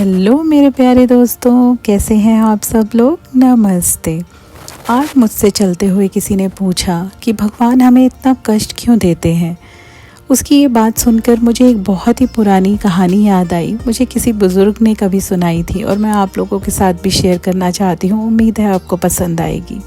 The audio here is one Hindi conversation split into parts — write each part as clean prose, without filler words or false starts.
हेलो मेरे प्यारे दोस्तों, कैसे हैं आप सब लोग। नमस्ते। आज मुझसे चलते हुए किसी ने पूछा कि भगवान हमें इतना कष्ट क्यों देते हैं। उसकी ये बात सुनकर मुझे एक बहुत ही पुरानी कहानी याद आई। मुझे किसी बुज़ुर्ग ने कभी सुनाई थी और मैं आप लोगों के साथ भी शेयर करना चाहती हूँ। उम्मीद है आपको पसंद आएगी।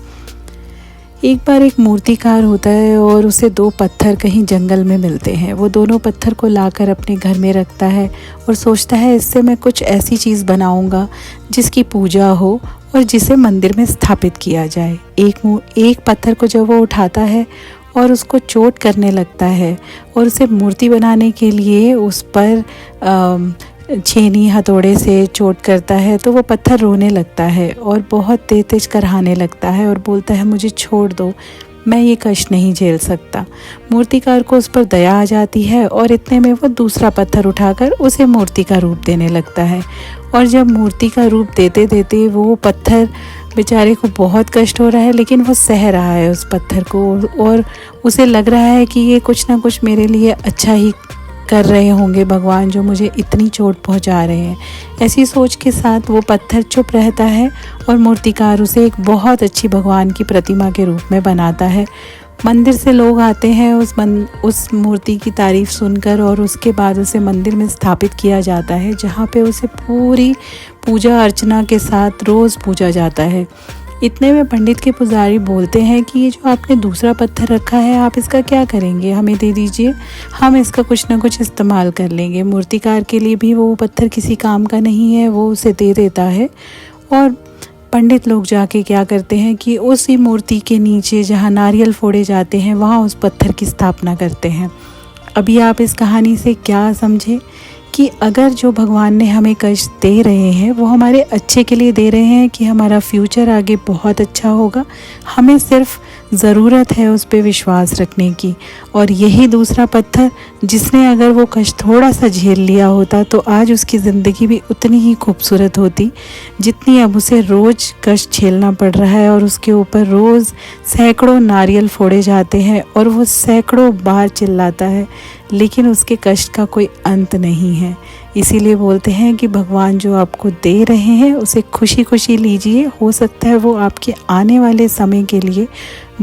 एक बार एक मूर्तिकार होता है और उसे दो पत्थर कहीं जंगल में मिलते हैं। वो दोनों पत्थर को लाकर अपने घर में रखता है और सोचता है इससे मैं कुछ ऐसी चीज़ बनाऊंगा जिसकी पूजा हो और जिसे मंदिर में स्थापित किया जाए। एक पत्थर को जब वो उठाता है और उसको चोट करने लगता है और उसे मूर्ति बनाने के लिए उस पर छेनी हथौड़े से चोट करता है, तो वो पत्थर रोने लगता है और बहुत तेज तेज कराहने लगता है और बोलता है मुझे छोड़ दो, मैं ये कष्ट नहीं झेल सकता। मूर्तिकार को उस पर दया आ जाती है और इतने में वो दूसरा पत्थर उठाकर उसे मूर्ति का रूप देने लगता है। और जब मूर्ति का रूप देते देते वो पत्थर, बेचारे को बहुत कष्ट हो रहा है लेकिन वो सह रहा है उस पत्थर को और उसे लग रहा है कि ये कुछ ना कुछ मेरे लिए अच्छा ही कर रहे होंगे भगवान, जो मुझे इतनी चोट पहुंचा रहे हैं। ऐसी सोच के साथ वो पत्थर चुप रहता है और मूर्तिकार उसे एक बहुत अच्छी भगवान की प्रतिमा के रूप में बनाता है। मंदिर से लोग आते हैं उस मूर्ति की तारीफ़ सुनकर और उसके बाद उसे मंदिर में स्थापित किया जाता है, जहाँ पे उसे पूरी पूजा अर्चना के साथ रोज़ पूजा जाता है। इतने में पंडित के पुजारी बोलते हैं कि ये जो आपने दूसरा पत्थर रखा है, आप इसका क्या करेंगे, हमें दे दीजिए, हम इसका कुछ ना कुछ इस्तेमाल कर लेंगे। मूर्तिकार के लिए भी वो पत्थर किसी काम का नहीं है, वो उसे दे देता है। और पंडित लोग जाके क्या करते हैं कि उसी मूर्ति के नीचे जहाँ नारियल फोड़े जाते हैं वहाँ उस पत्थर की स्थापना करते हैं। अभी आप इस कहानी से क्या समझे कि अगर जो भगवान ने हमें कष्ट दे रहे हैं वो हमारे अच्छे के लिए दे रहे हैं, कि हमारा फ्यूचर आगे बहुत अच्छा होगा। हमें सिर्फ ज़रूरत है उस पर विश्वास रखने की। और यही दूसरा पत्थर, जिसने अगर वो कष्ट थोड़ा सा झेल लिया होता तो आज उसकी ज़िंदगी भी उतनी ही खूबसूरत होती जितनी अब उसे रोज़ कष्ट झेलना पड़ रहा है। और उसके ऊपर रोज़ सैकड़ों नारियल फोड़े जाते हैं और वो सैकड़ों बार चिल्लाता है, लेकिन उसके कष्ट का कोई अंत नहीं है। इसीलिए बोलते हैं कि भगवान जो आपको दे रहे हैं उसे खुशी खुशी लीजिए। हो सकता है वो आपके आने वाले समय के लिए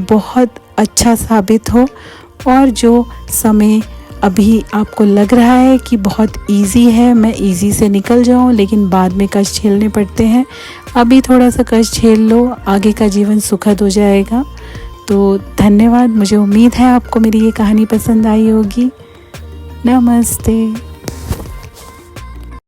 बहुत अच्छा साबित हो। और जो समय अभी आपको लग रहा है कि बहुत इजी है, मैं इजी से निकल जाऊं, लेकिन बाद में कष्ट झेलने पड़ते हैं, अभी थोड़ा सा कष्ट झेल लो, आगे का जीवन सुखद हो जाएगा। तो धन्यवाद। मुझे उम्मीद है आपको मेरी ये कहानी पसंद आई होगी। नमस्ते।